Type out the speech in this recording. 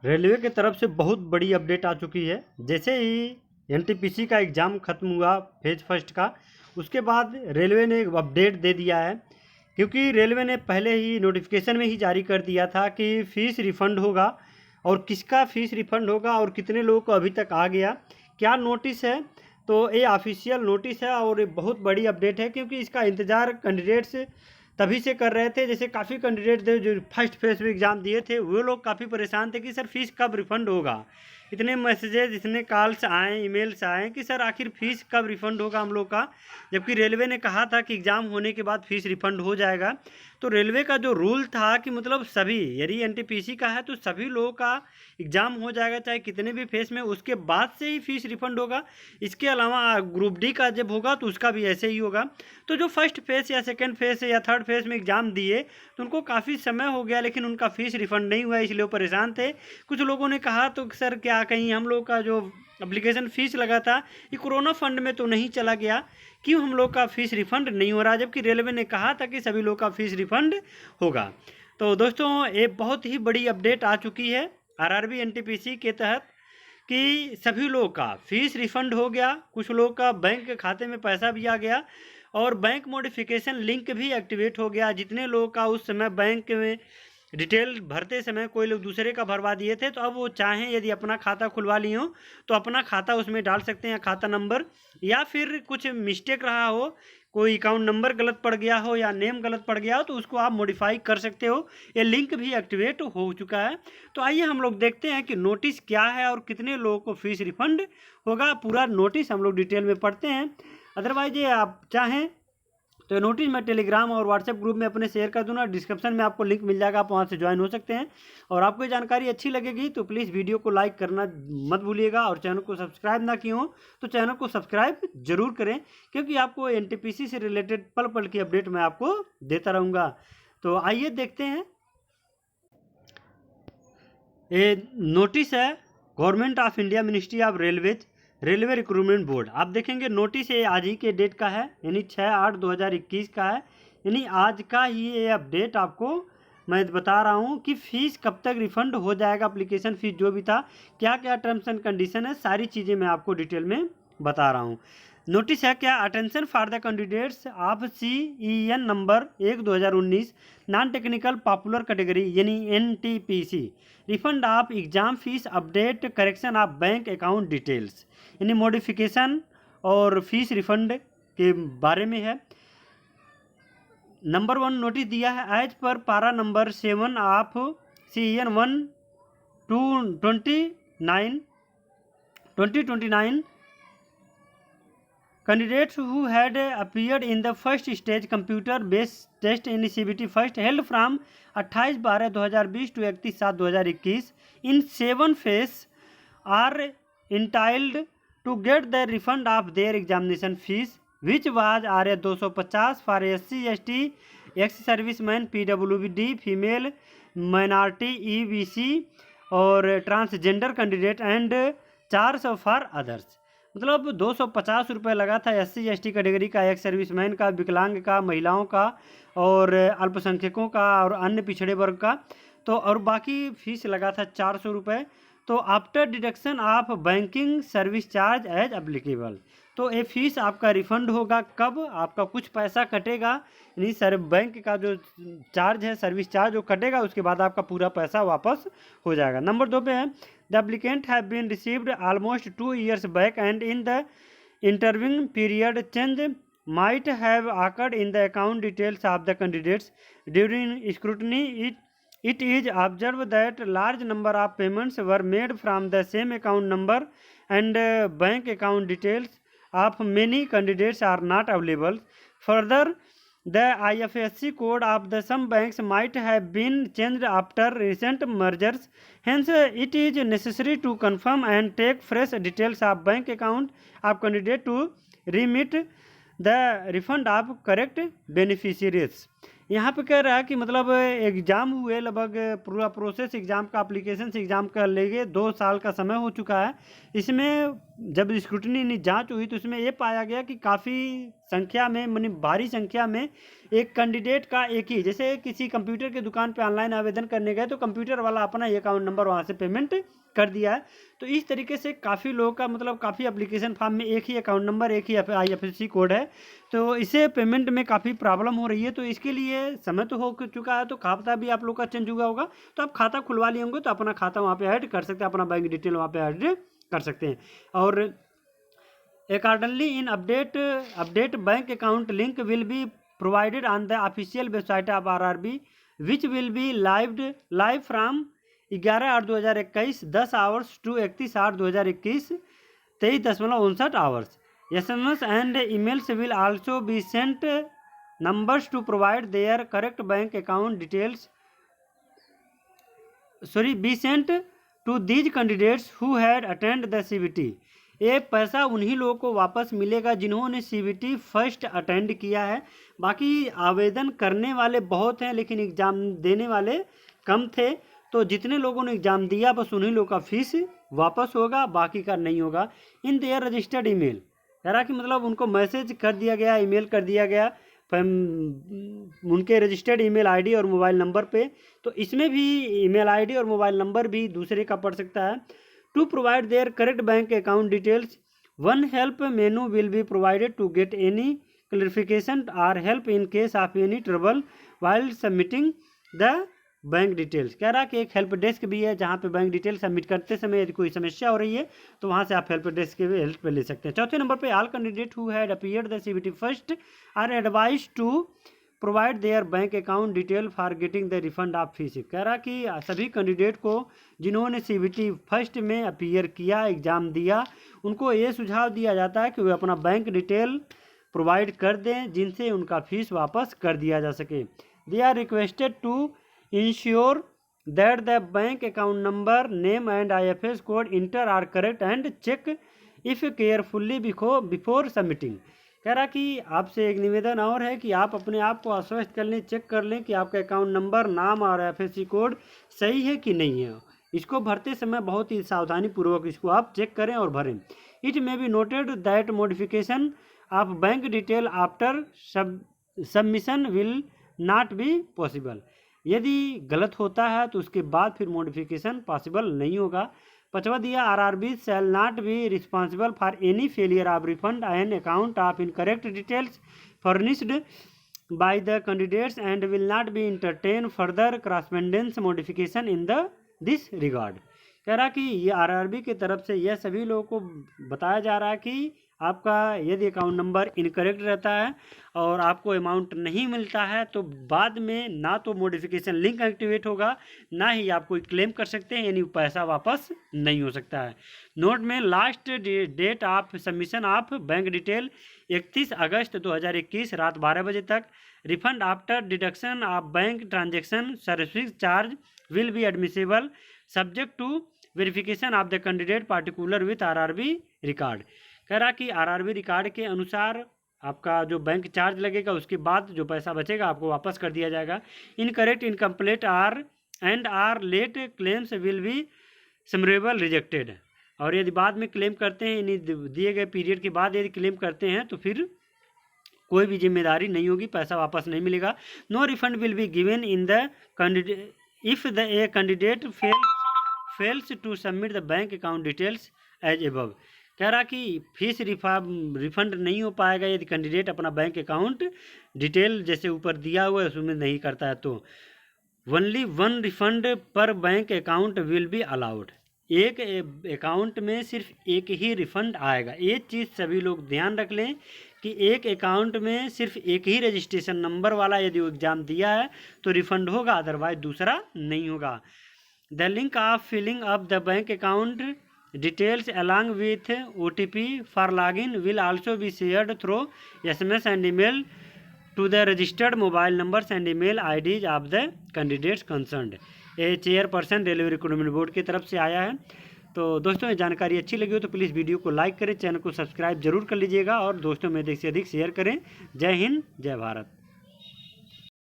Railway की तरफ से बहुत बड़ी अपडेट आ चुकी है। जैसे ही एनटीपीसी का एग्ज़ाम ख़त्म हुआ फेज फर्स्ट का, उसके बाद रेलवे ने एक अपडेट दे दिया है। क्योंकि रेलवे ने पहले ही नोटिफिकेशन में ही जारी कर दिया था कि फ़ीस रिफ़ंड होगा, और किसका फ़ीस रिफ़ंड होगा और कितने लोगों को अभी तक आ गया, क्या नोटिस है। तो ये ऑफिशियल नोटिस है और ये बहुत बड़ी अपडेट है, क्योंकि इसका इंतज़ार कैंडिडेट्स तभी से कर रहे थे। जैसे काफ़ी कैंडिडेट थे जो फर्स्ट फेज में एग्ज़ाम दिए थे, वो लोग काफ़ी परेशान थे कि सर फ़ीस कब रिफ़ंड होगा। इतने मैसेजेस, इतने कॉल्स आए, ईमेल्स आए कि सर आखिर फ़ीस कब रिफ़ंड होगा हम लोग का। जबकि रेलवे ने कहा था कि एग्ज़ाम होने के बाद फ़ीस रिफ़ंड हो जाएगा। तो रेलवे का जो रूल था कि मतलब सभी, यदि एनटीपीसी का है तो सभी लोगों का एग्ज़ाम हो जाएगा, चाहे कितने भी फेज में, उसके बाद से ही फ़ीस रिफ़ंड होगा। इसके अलावा ग्रुप डी का जब होगा तो उसका भी ऐसे ही होगा। तो जो फर्स्ट फेज या सेकेंड फेज या थर्ड फेज में एग्ज़ाम दिए तो उनको काफ़ी समय हो गया, लेकिन उनका फ़ीस रिफ़ंड नहीं हुआ, इसलिए वो परेशान थे। कुछ लोगों ने कहा तो सर क्या कहीं हम लोग का जो एप्लीकेशन फ़ीस लगा था ये कोरोना फंड में तो नहीं चला गया, क्यों हम लोग का फ़ीस रिफ़ंड नहीं हो रहा, जबकि रेलवे ने कहा था कि सभी लोग का फ़ीस रिफ़ंड होगा। तो दोस्तों ये बहुत ही बड़ी अपडेट आ चुकी है आरआरबी एनटीपीसी के तहत कि सभी लोग का फ़ीस रिफ़ंड हो गया। कुछ लोग का बैंक खाते में पैसा भी आ गया और बैंक मॉडिफिकेशन लिंक भी एक्टिवेट हो गया। जितने लोग का उस समय बैंक में डिटेल भरते समय कोई लोग दूसरे का भरवा दिए थे, तो अब वो चाहें यदि अपना खाता खुलवा लिए हो तो अपना खाता उसमें डाल सकते हैं, खाता नंबर, या फिर कुछ मिस्टेक रहा हो, कोई अकाउंट नंबर गलत पड़ गया हो या नेम गलत पड़ गया हो, तो उसको आप मॉडिफाई कर सकते हो। ये लिंक भी एक्टिवेट हो चुका है। तो आइए हम लोग देखते हैं कि नोटिस क्या है और कितने लोगों को फ़ीस रिफ़ंड होगा। पूरा नोटिस हम लोग डिटेल में पढ़ते हैं। अदरवाइज ये आप चाहें तो नोटिस मैं टेलीग्राम और व्हाट्सएप ग्रुप में अपने शेयर कर दूंगा, डिस्क्रिप्शन में आपको लिंक मिल जाएगा, आप वहां से ज्वाइन हो सकते हैं। और आपको ये जानकारी अच्छी लगेगी तो प्लीज़ वीडियो को लाइक करना मत भूलिएगा, और चैनल को सब्सक्राइब ना किए हो तो चैनल को सब्सक्राइब जरूर करें, क्योंकि आपको एनटीपीसी से रिलेटेड पल पल की अपडेट मैं आपको देता रहूँगा। तो आइए देखते हैं। ये नोटिस है government of India, ministry of railways, railway recruitment board. आप देखेंगे नोटिस ये आज ही के डेट का है, यानी 6/8/2021 का है। यानी आज का ही ये अपडेट आपको मैं बता रहा हूँ कि फ़ीस कब तक रिफ़ंड हो जाएगा, एप्लीकेशन फ़ीस जो भी था, क्या क्या टर्म्स एंड कंडीशन है, सारी चीज़ें मैं आपको डिटेल में बता रहा हूँ। नोटिस है क्या, attention for the candidates of CEN number 1/2019 non technical popular category यानी NTPC, refund of exam fees update correction of bank account details, यानी मॉडिफिकेशन और फीस रिफंड के बारे में है। नंबर 1 नोटिस दिया है एज पर पारा number 7 of CEN 1/2029 candidates who had appeared in the first stage computer based test in CBT first held from 28/12/2020 to 31/7/2021 in 7 phase are entitled to get the refund of their examination fees, which was Rs 250 for SC ST ex serviceman PWD female minority EBC और transgender candidate and 400 for others. मतलब 250 रुपये लगा था SC ST category का, एक serviceman का, विकलांग का, महिलाओं का और अल्पसंख्यकों का और अन्य पिछड़े वर्ग का। तो और बाकी फीस लगा था 400 रुपये। तो after deduction of banking service charge as applicable, तो ये फीस आपका रिफंड होगा कब, आपका कुछ पैसा कटेगा, यानी सर बैंक का जो चार्ज है, सर्विस चार्ज, वो कटेगा, उसके बाद आपका पूरा पैसा वापस हो जाएगा। नंबर 2 पे है the applicant have been received almost 2 years back and in the interviewing period change might have occurred in the account details of the candidates during scrutiny. It is observed that large number of payments were made from the same account number and bank account details of many candidates are not available. Further, the IFSC code of the some banks might have been changed after recent mergers. Hence, it is necessary to confirm and take fresh details of bank account of candidate to remit the refund of correct beneficiaries. यहाँ पे कह रहा है कि मतलब exam हुए लगभग पूरा प्रोसेस एग्ज़ाम का, एप्लीकेशन से एग्ज़ाम का लेके 2 साल का समय हो चुका है। इसमें जब स्क्रूटनी जांच हुई तो उसमें ये पाया गया कि काफ़ी संख्या में, मानी भारी संख्या में एक कैंडिडेट का एक ही, जैसे किसी कंप्यूटर की दुकान पे ऑनलाइन आवेदन करने गए तो कंप्यूटर वाला अपना अकाउंट नंबर वहाँ से पेमेंट कर दिया है। तो इस तरीके से काफ़ी लोगों का, मतलब काफ़ी एप्लीकेशन फॉर्म में एक ही अकाउंट नंबर, एक ही IFSC कोड है, तो इससे पेमेंट में काफ़ी प्रॉब्लम हो रही है। तो इसके लिए समय तो हो चुका है, तो खाता भी आप लोग का चेंज हुआ होगा, तो आप खाता खुलवा लिए होंगे तो अपना खाता वहाँ पे ऐड कर सकते हैं, अपना बैंक डिटेल वहाँ पे ऐड कर सकते हैं। और accordingly in update bank account link will be provided on the official website of RRB which will be live from 11/8/2021 10 hours to 31/8/2021 23:59 hours. SMS and emails will also be sent numbers to provide their correct bank account details be sent to these candidates who had attended the CBT. ये पैसा उन्हीं लोगों को वापस मिलेगा जिन्होंने CBT first attend किया है। बाकी आवेदन करने वाले बहुत हैं लेकिन एग्ज़ाम देने वाले कम थे, तो जितने लोगों ने एग्ज़ाम दिया बस उन्हीं लोगों का फीस वापस होगा, बाकी का नहीं होगा। इन देयर रजिस्टर्ड ईमेल, कह रहा कि मतलब उनको मैसेज कर दिया गया, ईमेल कर दिया गया उनके रजिस्टर्ड ईमेल आईडी और मोबाइल नंबर पे। तो इसमें भी ईमेल आईडी और मोबाइल नंबर भी दूसरे का पड़ सकता है। To provide their correct bank account details, one help menu will be provided to get any clarification और help in case of any trouble while submitting the bank details. कह रहा कि एक हेल्प डेस्क भी है जहाँ पे बैंक डिटेल सबमिट करते समय यदि कोई समस्या हो रही है तो वहाँ से आप हेल्प डेस्क के भी हेल्प ले सकते हैं। चौथे नंबर पे all candidate who had appeared the CBT first are advise to provide their bank account detail for getting the refund of fees. कह रहा कि सभी कैंडिडेट को जिन्होंने CBT फर्स्ट में अपीयर किया, एग्ज़ाम दिया, उनको ये सुझाव दिया जाता है कि वे अपना बैंक डिटेल प्रोवाइड कर दें जिनसे उनका फीस वापस कर दिया जा सके। They are requested to ensure that the bank account number, name and IFS code enter are correct and check if carefully before submitting। कह रहा कि आपसे एक निवेदन और है कि आप अपने आप को आश्वस्त कर लें, चेक कर लें कि आपका अकाउंट नंबर, नाम और IFSC कोड सही है कि नहीं है। इसको भरते समय बहुत ही सावधानी पूर्वक इसको आप चेक करें और भरें। It may be noted that modification of bank detail after submission will not be possible. यदि गलत होता है तो उसके बाद फिर मॉडिफिकेशन पॉसिबल नहीं होगा। पांचवा दिया RRB shall not be responsible for any failure of refund on account of incorrect details furnished by the candidates and will not be entertain further correspondence modification in the this regard. कह रहा कि ये RRB की तरफ से यह सभी लोगों को बताया जा रहा है कि आपका यदि अकाउंट नंबर इनकरेक्ट रहता है और आपको अमाउंट नहीं मिलता है तो बाद में ना तो मॉडिफिकेशन लिंक एक्टिवेट होगा, ना ही आप कोई क्लेम कर सकते हैं, यानी पैसा वापस नहीं हो सकता है। नोट में last date of submission of bank detail 31 अगस्त 2021 रात 12 बजे तक। Refund after deduction of bank transaction service charge will be admissible subject to verification of the candidate particular with RRB record. कह रहा कि RRB रिकॉर्ड के अनुसार आपका जो बैंक चार्ज लगेगा उसके बाद जो पैसा बचेगा आपको वापस कर दिया जाएगा। Incorrect, incomplete or late claims will be summarily rejected. और यदि बाद में क्लेम करते हैं, यानी दिए गए पीरियड के बाद यदि क्लेम करते हैं तो फिर कोई भी जिम्मेदारी नहीं होगी, पैसा वापस नहीं मिलेगा। No refund will be given in the candidate if the a candidate fails to submit the bank account details as above. कह रहा कि फीस रिफंड नहीं हो पाएगा यदि कैंडिडेट अपना बैंक अकाउंट डिटेल जैसे ऊपर दिया हुआ है उसमें नहीं करता है तो। ओनली वन रिफंड पर bank account will be allowed. एक अकाउंट में सिर्फ एक ही रिफंड आएगा। ये चीज़ सभी लोग ध्यान रख लें कि एक अकाउंट में सिर्फ एक ही रजिस्ट्रेशन नंबर वाला यदि वो एग्ज़ाम दिया है तो रिफंड होगा, अदरवाइज दूसरा नहीं होगा। The link of filling up the bank account details along with OTP for login will also be shared through SMS and email to the registered mobile numbers and email IDs of the candidates concerned। ये chairperson railway recruitment board की तरफ से आया है। तो दोस्तों ये जानकारी अच्छी लगी हो तो प्लीज़ वीडियो को लाइक करें, चैनल को सब्सक्राइब जरूर कर लीजिएगा और दोस्तों में अधिक से अधिक शेयर करें। जय हिंद, जय भारत।